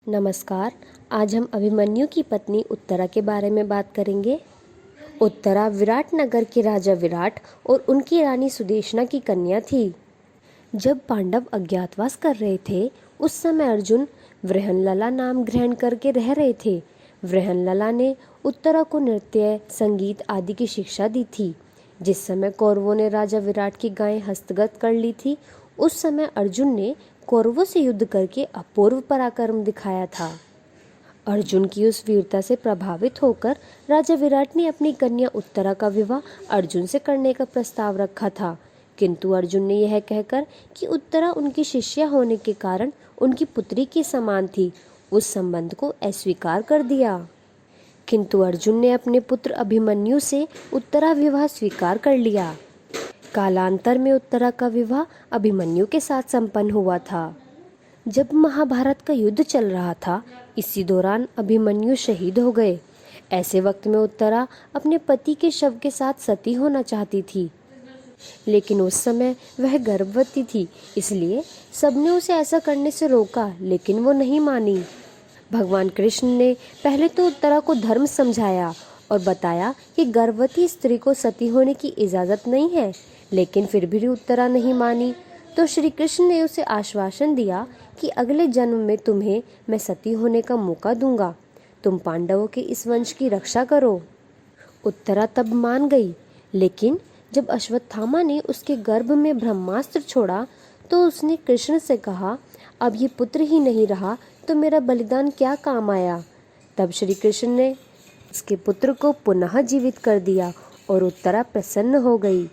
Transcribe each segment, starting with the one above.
नमस्कार। आज हम अभिमन्यु की पत्नी उत्तरा के बारे में बात करेंगे। उत्तरा विराट नगर के राजा विराट और उनकी रानी सुदेशना की कन्या थी। जब पांडव अज्ञातवास कर रहे थे उस समय अर्जुन वृहनलला नाम ग्रहण करके रह रहे थे। वृहनलला ने उत्तरा को नृत्य, संगीत आदि की शिक्षा दी थी। जिस समय कौरवों ने राजा विराट की गायें हस्तगत कर ली थी उस समय अर्जुन ने कौरवों से युद्ध करके अपूर्व पराक्रम दिखाया था। अर्जुन की उस वीरता से प्रभावित होकर राजा विराट ने अपनी कन्या उत्तरा का विवाह अर्जुन से करने का प्रस्ताव रखा था, किंतु अर्जुन ने यह कहकर कि उत्तरा उनकी शिष्या होने के कारण उनकी पुत्री के समान थी, उस संबंध को अस्वीकार कर दिया। किंतु अर्जुन ने अपने पुत्र अभिमन्यु से उत्तरा विवाह स्वीकार कर लिया। कालांतर में उत्तरा का विवाह अभिमन्यु के साथ संपन्न हुआ था। जब महाभारत का युद्ध चल रहा था, इसी दौरान अभिमन्यु शहीद हो गए। ऐसे वक्त में उत्तरा अपने पति के शव के साथ सती होना चाहती थी, लेकिन उस समय वह गर्भवती थी, इसलिए सबने उसे ऐसा करने से रोका, लेकिन वो नहीं मानी। भगवान कृष्ण ने पहले तो उत्तरा को धर्म समझाया और बताया कि गर्भवती स्त्री को सती होने की इजाज़त नहीं है, लेकिन फिर भी उत्तरा नहीं मानी। तो श्री कृष्ण ने उसे आश्वासन दिया कि अगले जन्म में तुम्हें मैं सती होने का मौका दूंगा, तुम पांडवों के इस वंश की रक्षा करो। उत्तरा तब मान गई, लेकिन जब अश्वत्थामा ने उसके गर्भ में ब्रह्मास्त्र छोड़ा तो उसने कृष्ण से कहा, अब ये पुत्र ही नहीं रहा तो मेरा बलिदान क्या काम आया। तब श्री कृष्ण ने उसके पुत्र को पुनः जीवित कर दिया और उत्तरा प्रसन्न हो गई।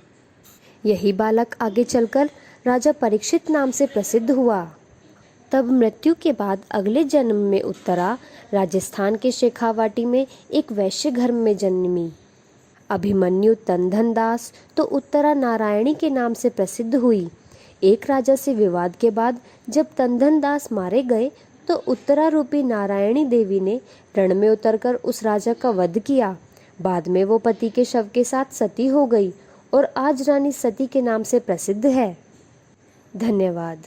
यही बालक आगे चलकर राजा परीक्षित नाम से प्रसिद्ध हुआ। तब मृत्यु के बाद अगले जन्म में उत्तरा राजस्थान के शेखावाटी में एक वैश्य घर में जन्मी। अभिमन्यु तनधन दास तो उत्तरा नारायणी के नाम से प्रसिद्ध हुई। एक राजा से विवाद के बाद जब तनधन दास मारे गए तो उत्तरा रूपी नारायणी देवी ने रण में उतरकर उस राजा का वध किया। बाद में वो पति के शव के साथ सती हो गई और आज रानी सती के नाम से प्रसिद्ध है। धन्यवाद।